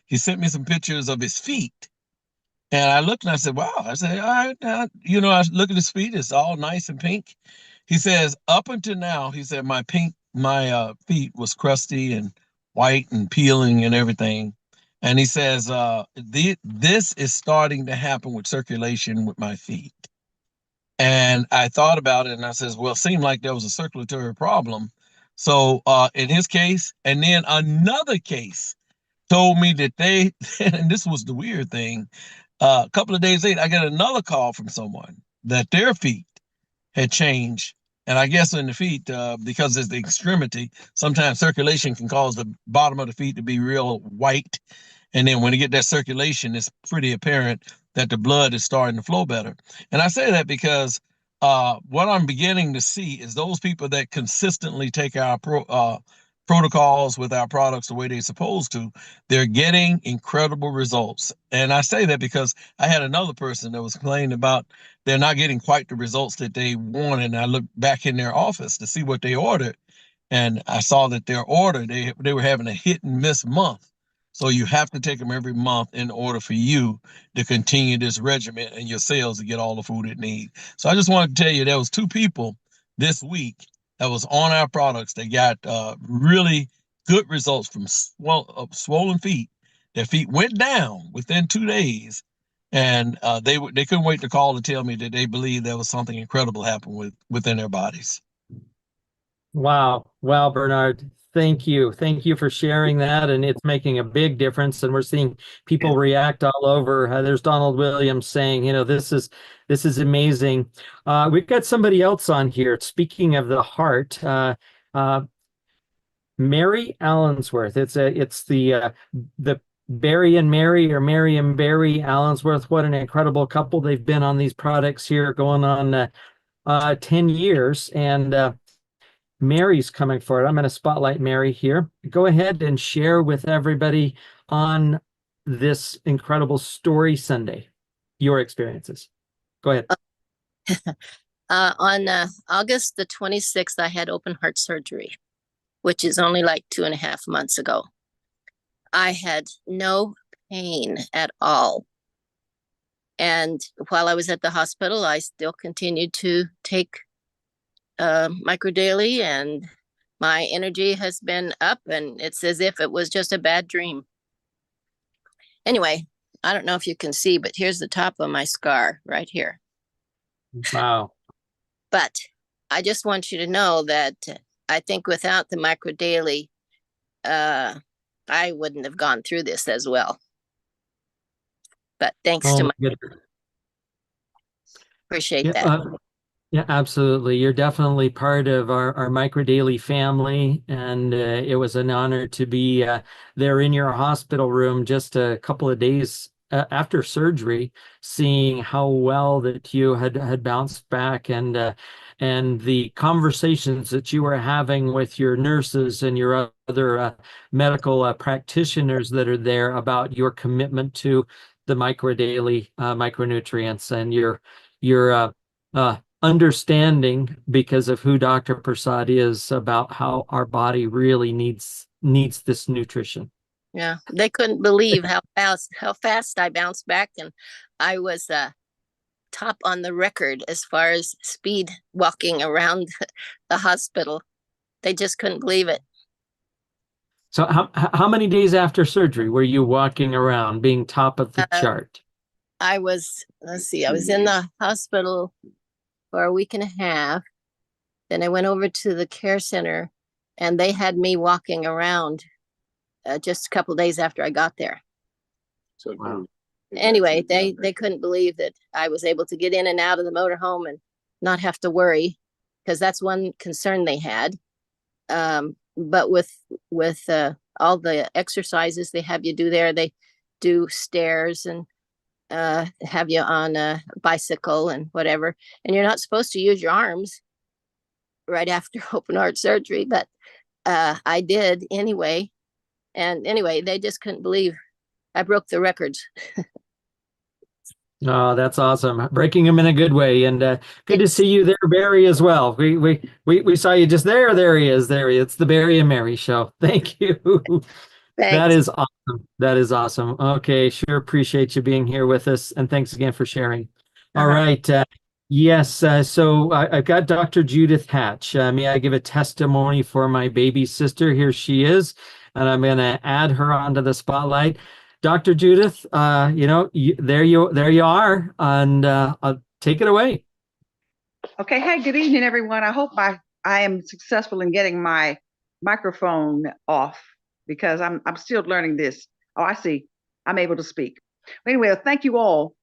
he sent me some pictures of his feet. And I looked and I said, "Wow." I said, "All right, I look at his feet, it's all nice and pink." He says, "Up until now," he said, my feet was crusty and white and peeling and everything." And he says, "This is starting to happen with circulation with my feet." And I thought about it and I says, "Well, it seemed like there was a circulatory problem." So in his case, and then another case told me that they, and this was the weird thing, a couple of days later, I got another call from someone that their feet had changed. And I guess in the feet, because it's the extremity, sometimes circulation can cause the bottom of the feet to be real white. And then when you get that circulation, it's pretty apparent that the blood is starting to flow better. And I say that because what I'm beginning to see is those people that consistently take our protocols with our products the way they're supposed to, they're getting incredible results. And I say that because I had another person that was complaining about they're not getting quite the results that they wanted. And I looked back in their office to see what they ordered, and I saw that their order, they were having a hit and miss month. So you have to take them every month in order for you to continue this regimen and your cells to get all the food it needs. So I just wanted to tell you there was 2 people this week that was on our products that got really good results from swollen feet. Their feet went down within 2 days, and they couldn't wait to call to tell me that they believe there was something incredible happened within their bodies. Wow. Wow, Bernard. Thank you. Thank you for sharing that. And it's making a big difference. And we're seeing people react all over. There's Donald Williams saying, this is amazing. We've got somebody else on here. Speaking of the heart, Mary Allensworth. It's the Barry and Mary, or Mary and Barry Allensworth. What an incredible couple. They've been on these products here going on 10 years. And Mary's coming forward. I'm going to spotlight Mary here. Go ahead and share with everybody on this incredible Story Sunday, your experiences. Go ahead. On August the 26th, I had open heart surgery, which is only like 2.5 months ago. I had no pain at all. And while I was at the hospital, I still continued to take Micro Daily, and my energy has been up, and it's as if it was just a bad dream. Anyway, I don't know if you can see, but here's the top of my scar right here. Wow. But I just want you to know that I think without the Micro Daily, I wouldn't have gone through this as well. But thanks to my appreciate that. Yeah, absolutely. You're definitely part of our Micro Daily family, and it was an honor to be there in your hospital room just a couple of days after surgery, seeing how well that you had bounced back, and the conversations that you were having with your nurses and your other medical practitioners that are there about your commitment to the Micro Daily micronutrients, and your understanding, because of who Dr. Prasad is, about how our body really needs this nutrition. Yeah, they couldn't believe how fast I bounced back, and I was top on the record as far as speed walking around the hospital. They just couldn't believe it. So how many days after surgery were you walking around being top of the chart? I was in the hospital for a week and a half. Then I went over to the care center, and they had me walking around just a couple of days after I got there. So wow. Anyway, they couldn't believe that I was able to get in and out of the motorhome and not have to worry, because that's one concern they had. But with all the exercises they have you do there, they do stairs and have you on a bicycle and whatever, and you're not supposed to use your arms right after open heart surgery, but I did anyway. And anyway, they just couldn't believe I broke the records. Oh, that's awesome. Breaking them in a good way. And good to see you there, Barry, as well. We saw you just there. There he is. There he is. It's the Barry and Mary show. Thank you. That Thanks. is awesome. That is awesome. Okay, sure appreciate you being here with us. And thanks again for sharing. All right. Yes. So I've got Dr. Judith Hatch. May I give a testimony for my baby sister? Here she is. And I'm going to add her onto the spotlight. Dr. Judith, there you are, and take it away. Okay. Hey, good evening, everyone. I hope I am successful in getting my microphone off because I'm still learning this. Oh, I see. I'm able to speak. Anyway, thank you all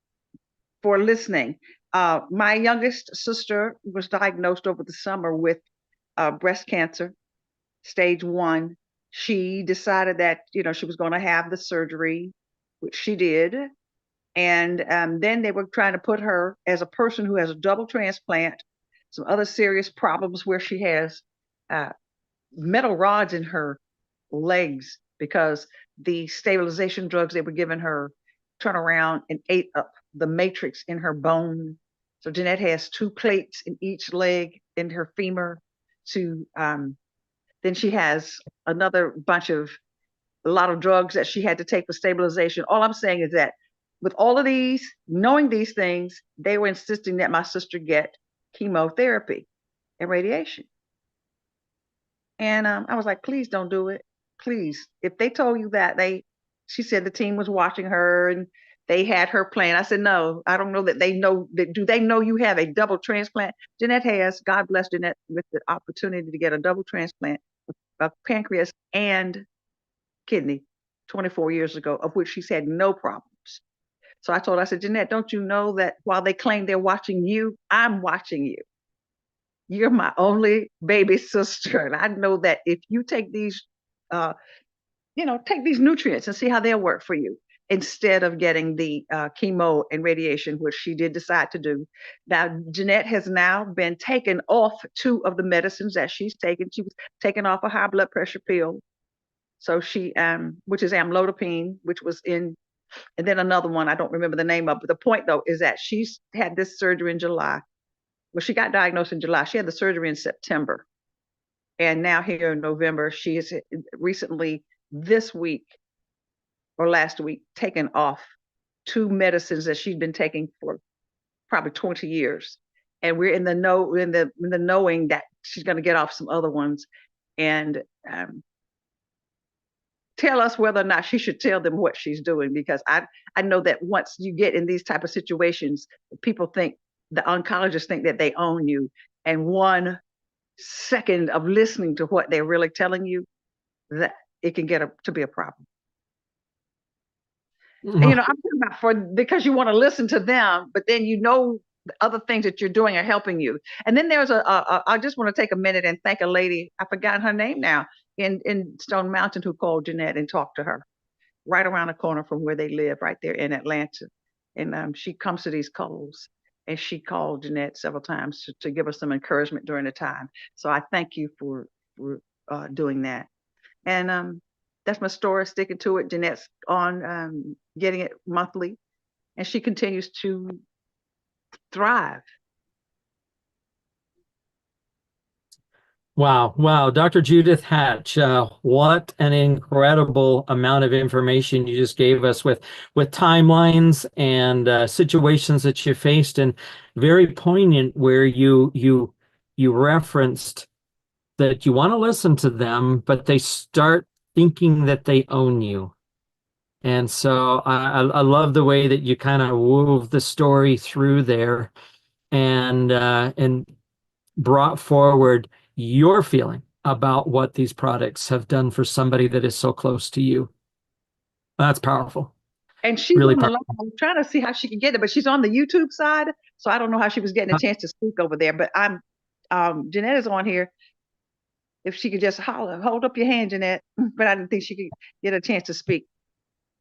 for listening. My youngest sister was diagnosed over the summer with breast cancer, stage 1. She decided that, she was going to have the surgery, which she did. And then they were trying to put her as a person who has a double transplant, some other serious problems where she has metal rods in her legs because the stabilization drugs they were giving her turn around and ate up the matrix in her bone. So Jeanette has 2 plates in each leg in her femur then she has another a lot of drugs that she had to take for stabilization. All I'm saying is that with all of these, knowing these things, they were insisting that my sister get chemotherapy and radiation. And I was like, please don't do it. Please. If they told you that, she said the team was watching her and they had her plan. I said, no, I don't know that they know. Do they know you have a double transplant? Jeanette has, God bless Jeanette with the opportunity to get a double transplant of pancreas and kidney 24 years ago, of which she's had no problems. So I said, Jeanette, don't you know that while they claim they're watching you, I'm watching you. You're my only baby sister. And I know that if you take these, take these nutrients and see how they'll work for you instead of getting the chemo and radiation, which she did decide to do. Now, Jeanette has now been taken off 2 of the medicines that she's taken. She was taken off a high blood pressure pill. So she, which is amlodipine, which was in, and then another one, I don't remember the name of, but the point though, is that she's had this surgery in July. Well, she got diagnosed in July. She had the surgery in September. And now here in November, she has recently this week or last week taken off 2 medicines that she'd been taking for probably 20 years. And we're in the knowing that she's going to get off some other ones. And tell us whether or not she should tell them what she's doing, because I know that once you get in these type of situations, people think, the oncologists think that they own you, and 1 second of listening to what they're really telling you, that it can get to be a problem. And, I'm talking about because you want to listen to them, but then the other things that you're doing are helping you. And then there's I just want to take a minute and thank a lady, I forgot her name now, in Stone Mountain, who called Jeanette and talked to her right around the corner from where they live, right there in Atlanta. And she comes to these calls, and she called Jeanette several times to give us some encouragement during the time. So I thank you for doing that. And that's my story, sticking to it. Jeanette's on getting it monthly, and she continues to thrive. Wow. Dr. Judith Hatch, what an incredible amount of information you just gave us with timelines and situations that you faced, and very poignant where you referenced that you want to listen to them, but they start thinking that they own you. And so I love the way that you kind of wove the story through there and brought forward your feeling about what these products have done for somebody that is so close to you. That's powerful. And she's really on the line. I'm trying to see how she can get it, but she's on the YouTube side, so I don't know how she was getting a chance to speak over there. But Jeanette is on here. If she could just holler, hold up your hand, Jeanette. But I didn't think she could get a chance to speak.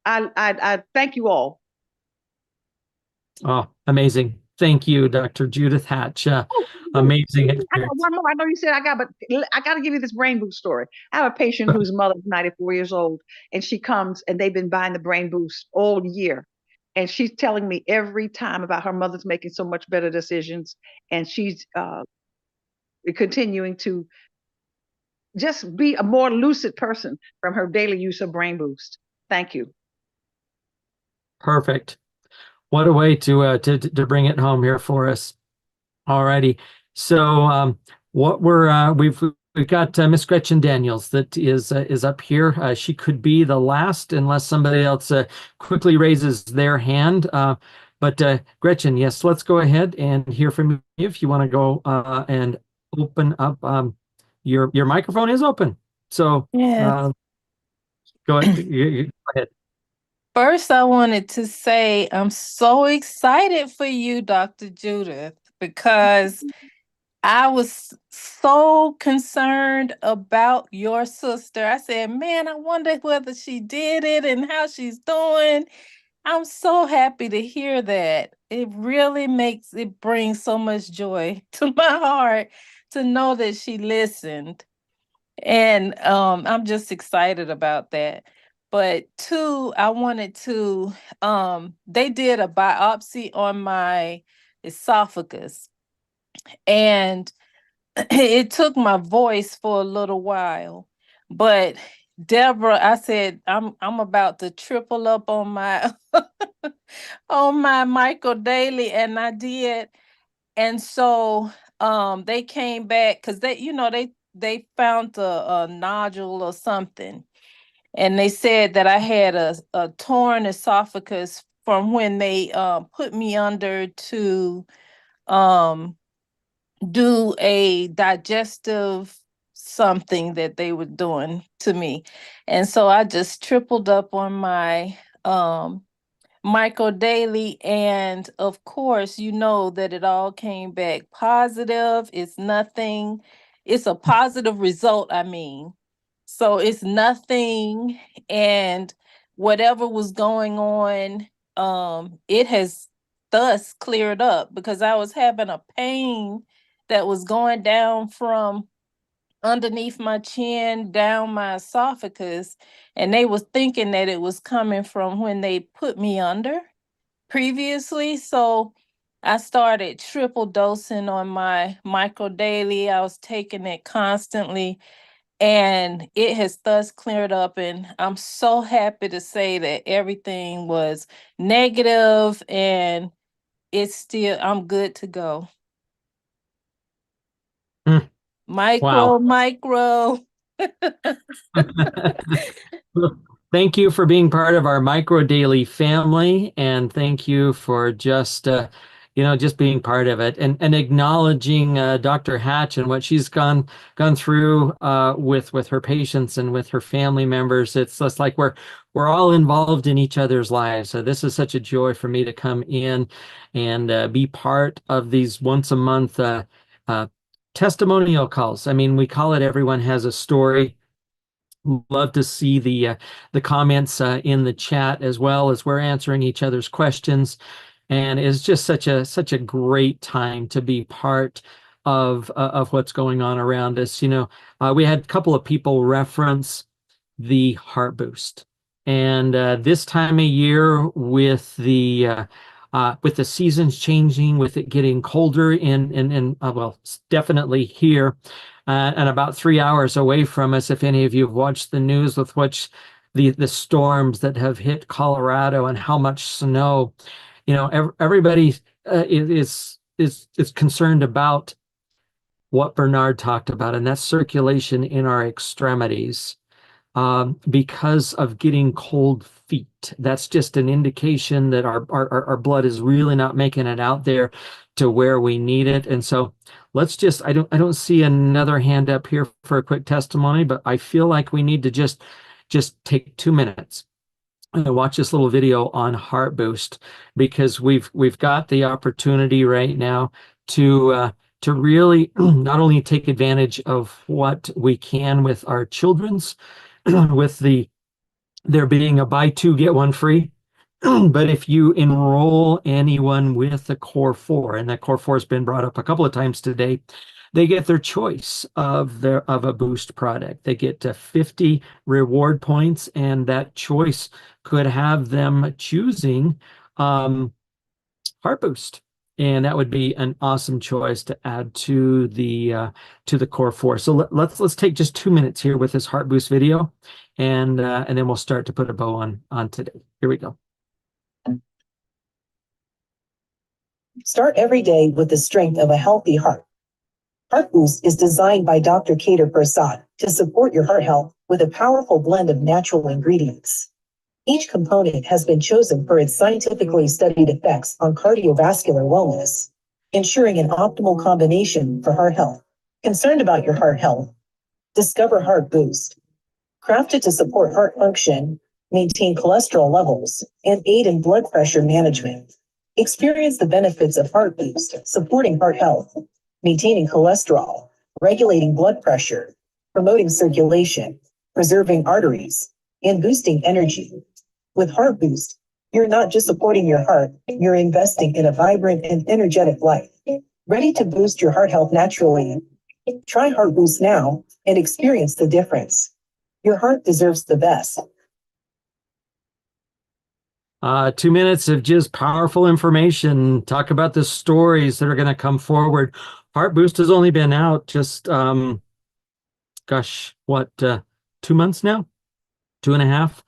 I thank you all. Oh, amazing. Thank you, Dr. Judith Hatch. Amazing I got experience. one more. I know you said but I got to give you this brain boost story. I have a patient whose mother is 94 years old, and she comes and they've been buying the brain boost all year. And she's telling me every time about her mother's making so much better decisions, and she's continuing to just be a more lucid person from her daily use of brain boost. Thank you. Perfect. What a way to bring it home here for us. Alrighty. So what we've got Miss Gretchen Daniels that is up here. She could be the last unless somebody else quickly raises their hand. But Gretchen, yes, let's go ahead and hear from you if you want to go and open up. Your microphone is open. So Yes. go ahead. Go ahead. First, I wanted to say I'm so excited for you, Dr. Judith, because I was so concerned about your sister. I said, man, I wonder whether she did it and how she's doing. I'm so happy to hear that. It really brings so much joy to my heart to know that she listened. And I'm just excited about that. But two, I wanted to, they did a biopsy on my esophagus, and it took my voice for a little while. But Deborah, I said, I'm about to triple up on my on my Micro Daily, and I did. And so they came back because they found a nodule or something. And they said that I had a torn esophagus from when they put me under to do a digestive something that they were doing to me. And so I just tripled up on my Micro Daily. And of course, you know that it all came back positive. It's nothing. It's a positive result, I mean. So it's nothing, and whatever was going on, it has thus cleared up because I was having a pain that was going down from underneath my chin down my esophagus, and they was thinking that it was coming from when they put me under previously. So I started triple dosing on my Micro Daily. I was taking it constantly, and it has thus cleared up. And I'm so happy to say that everything was negative and I'm good to go. Wow. Micro. Thank you for being part of our Micro Daily family, and thank you for just just being part of it and acknowledging Dr. Hatch and what she's gone through with her patients and with her family members. It's just like we're all involved in each other's lives. So this is such a joy for me to come in and be part of these once a month testimonial calls. I mean, we call it Everyone Has a Story. Love to see the comments in the chat as well as we're answering each other's questions, and it's just such a great time to be part of what's going on around us. We had a couple of people reference the Heart Boost, and this time of year with the seasons changing, with it getting colder well, definitely here. And about 3 hours away from us, if any of you have watched the news with the storms that have hit Colorado and how much snow, everybody is concerned about what Bernard talked about, and that's circulation in our extremities because of getting cold feet. That's just an indication that our blood is really not making it out there to where we need it. And so I don't see another hand up here for a quick testimony, but I feel like we need to just take 2 minutes and watch this little video on Heart Boost, because we've got the opportunity right now to really not only take advantage of what we can with our children's, with there being a buy two, get one free But if you enroll anyone with the Core 4, and that Core 4 has been brought up a couple of times today, they get their choice of a boost product. They get 50 reward points, and that choice could have them choosing Heart Boost. And that would be an awesome choice to add to the Core 4. So let's take just 2 minutes here with this Heart Boost video, and then we'll start to put a bow on today. Here we go. Start every day with the strength of a healthy heart. Heart Boost is designed by Dr. Kader Prasad to support your heart health with a powerful blend of natural ingredients. Each component has been chosen for its scientifically studied effects on cardiovascular wellness, ensuring an optimal combination for heart health. Concerned about your heart health? Discover Heart Boost. Crafted to support heart function, maintain cholesterol levels, and aid in blood pressure management. Experience the benefits of Heart Boost, supporting heart health, maintaining cholesterol, regulating blood pressure, promoting circulation, preserving arteries, and boosting energy. With Heart Boost, you're not just supporting your heart, you're investing in a vibrant and energetic life. Ready to boost your heart health naturally? Try Heart Boost now and experience the difference. Your heart deserves the best. 2 minutes of just powerful information. Talk about the stories that are going to come forward. Heart Boost has only been out just, 2 months now? 2.5.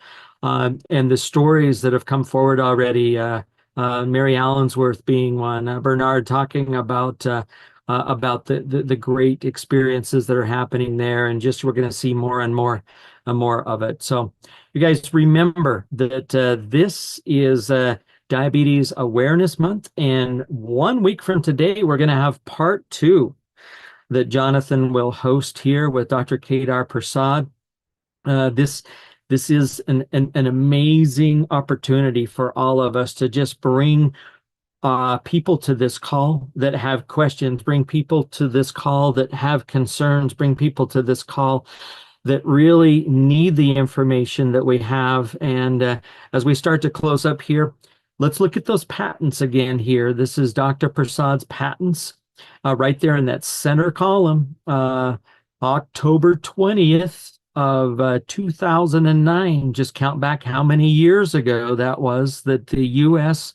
And the stories that have come forward already, Mary Allensworth being one, Bernard talking about the great experiences that are happening there, and just we're going to see more and more of it. So you guys remember that this is Diabetes Awareness Month, and 1 week from today we're going to have part 2 that Jonathan will host here with Dr. Kedar Prasad. This is an amazing opportunity for all of us to just bring people to this call that have questions, bring people to this call that have concerns, bring people to this call that really need the information that we have. And as we start to close up here, let's look at those patents again here. This is Dr. Prasad's patents right there in that center column, October 20th of 2009. Just count back how many years ago that was that the U.S.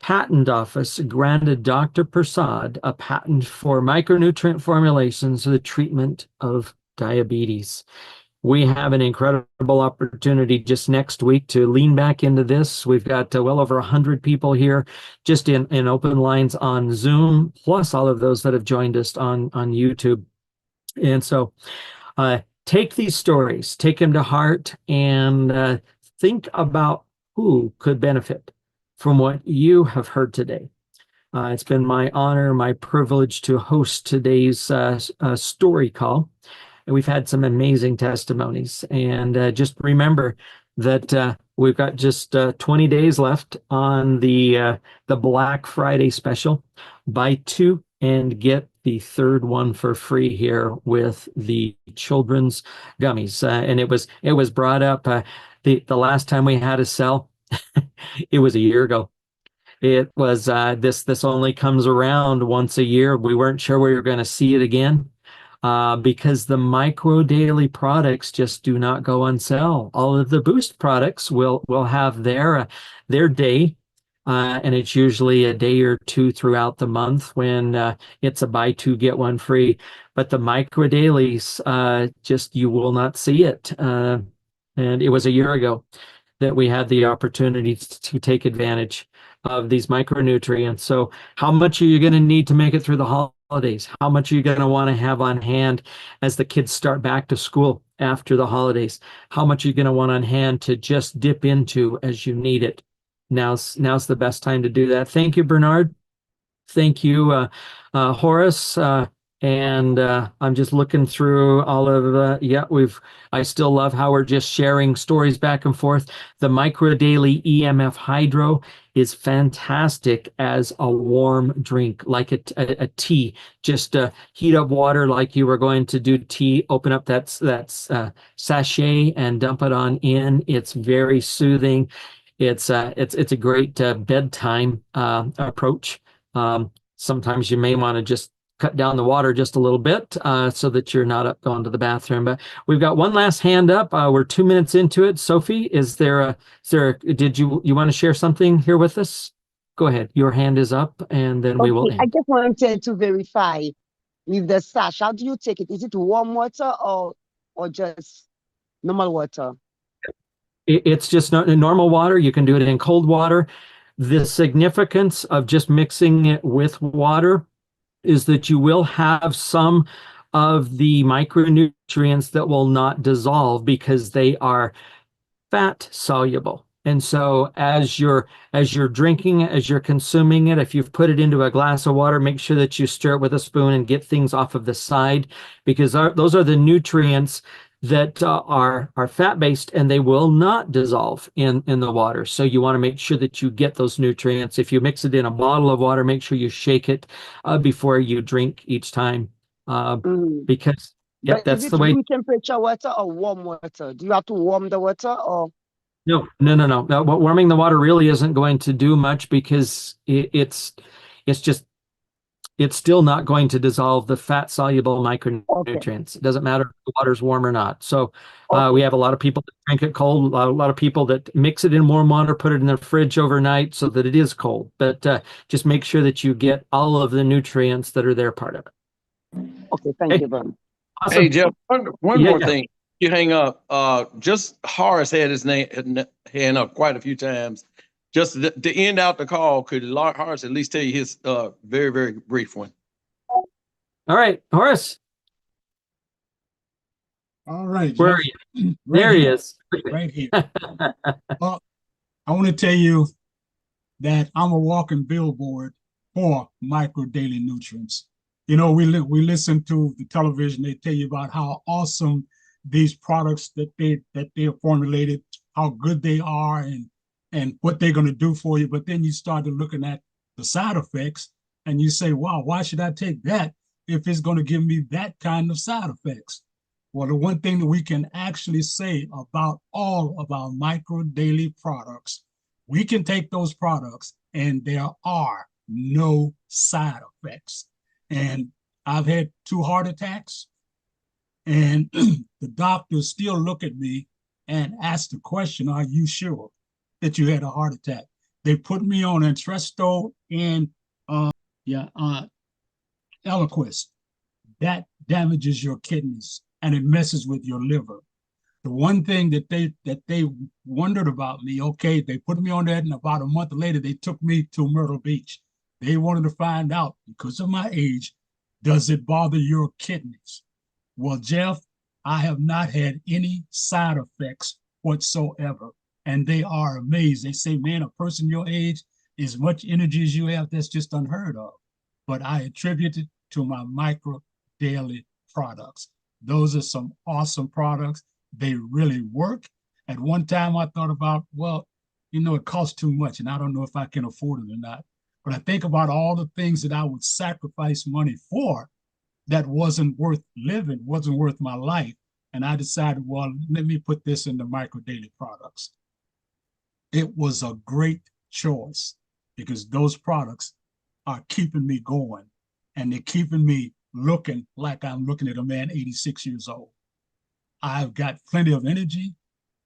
Patent Office granted Dr. Prasad a patent for micronutrient formulations for the treatment of diabetes. We have an incredible opportunity just next week to lean back into this. We've got well over 100 people here just in open lines on Zoom, plus all of those that have joined us on YouTube. And so take these stories, take them to heart, and think about who could benefit from what you have heard today. It's been my honor, my privilege to host today's story call. And we've had some amazing testimonies. And just remember that we've got just 20 days left on the Black Friday special. Buy 2 and get the 3rd one for free here with the children's gummies. And it was brought up the last time we had a sell. It was a year ago. It was this only comes around once a year. We weren't sure we were going to see it again because the Micro Daily products just do not go on sale. All of the Boost products will have their day, and it's usually a day or 2 throughout the month when it's a buy 2 get 1 free. But the Micro Dailies, just you will not see it. And it was a year ago that we had the opportunity to take advantage of these micronutrients. So how much are you going to need to make it through the holidays? How much are you going to want to have on hand as the kids start back to school after the holidays? How much are you going to want on hand to just dip into as you need it? Now's the best time to do that. Thank you, Bernard. Thank you, Horace. And I'm just looking through all of I still love how we're just sharing stories back and forth. The Micro Daily EMF Hydro is fantastic as a warm drink, like a tea. Just heat up water like you were going to do tea, open up that sachet and dump it on in. It's very soothing. it's a great bedtime approach. Sometimes you may want to just cut down the water just a little bit so that you're not up going to the bathroom. But we've got one last hand up. We're 2 minutes into it. Sophie, did you want to share something here with us? Go ahead. Your hand is up, and then we will Okay, I end. just wanted to verify with the sash. How do you take it? Is it warm water or just normal water? It's just normal water. You can do it in cold water. The significance of just mixing it with water is that you will have some of the micronutrients that will not dissolve because they are fat soluble. And so as you're drinking it, as you're consuming it, if you've put it into a glass of water, make sure that you stir it with a spoon and get things off of the side, because those are the nutrients that are fat-based, and they will not dissolve in the water. So you want to make sure that you get those nutrients. If you mix it in a bottle of water, make sure you shake it before you drink each time, because But that's is the it way. room temperature water or warm water? Do you have to warm the water or? No. Warming the water really isn't going to do much, because it's still not going to dissolve the fat soluble micronutrients. It doesn't matter if the water's warm or not. So we have a lot of people that drink it cold, a lot of people that mix it in warm water, put it in the fridge overnight so that it is cold. But just make sure that you get all of the nutrients that are there part of it. Okay, thank you very much. Awesome. Hey, Jeff, one Yeah, more yeah. thing. You hang up. Just Horace had his hand up quite a few times. Just to end out the call, could Horace at least tell you his very, very brief one? All right, Horace. All right. Where are Jeff. you? Right There he here. is. Right here. Well, I want to tell you that I'm a walking billboard for micro daily nutrients. You know, we listen to the television. They tell you about how awesome these products that they have formulated, how good they are, and what they're going to do for you. But then you started looking at the side effects, and you say, "Wow, why should I take that if it's going to give me that kind of side effects?" Well, the one thing that we can actually say about all of our micro daily products, we can take those products and there are no side effects. And I've had 2 heart attacks, and the doctors still look at me and ask the question, "Are you sure that you had a heart attack?" They put me on Entresto and Eliquis. That damages your kidneys and it messes with your liver. The one thing that they wondered about me, okay, they put me on that, and about a month later, they took me to Myrtle Beach. They wanted to find out, because of my age, does it bother your kidneys? Well, Jeff, I have not had any side effects whatsoever, and they are amazed. They say, "Man, a person your age, as much energy as you have, that's just unheard of." But I attribute it to my micro daily products. Those are some awesome products. They really work. At one time, I thought about, well, it costs too much, and I don't know if I can afford it or not. But I think about all the things that I would sacrifice money for that wasn't worth living, wasn't worth my life. And I decided, well, let me put this in the micro daily products. It was a great choice because those products are keeping me going, and they're keeping me looking like I'm looking at a man 86 years old. I've got plenty of energy.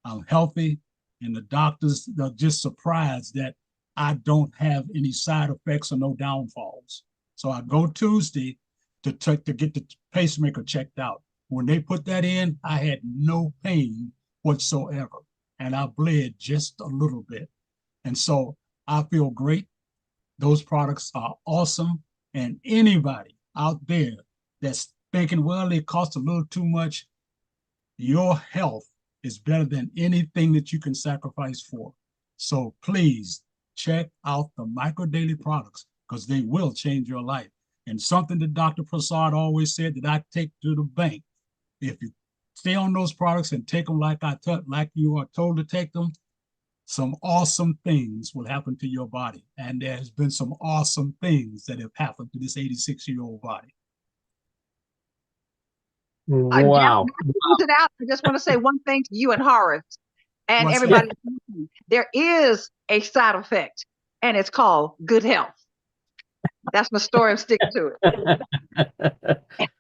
I'm healthy, and the doctors are just surprised that I don't have any side effects or no downfalls. So I go Tuesday to get the pacemaker checked out. When they put that in, I had no pain whatsoever, and I bled just a little bit. And so I feel great. Those products are awesome, and anybody out there that's thinking, well, they cost a little too much, your health is better than anything that you can sacrifice for. So please check out the micro daily products, because they will change your life. And something that Dr. Prasad always said that I take to the bank: if you stay on those products and take them like you are told to take them, some awesome things will happen to your body. And there has been some awesome things that have happened to this 86-year-old body. Jeff, Wow. not to close it out, I just want to say one thing to you and Horace. And What's everybody, there is a side effect, and it's called good health. That's my story. I'm sticking to it.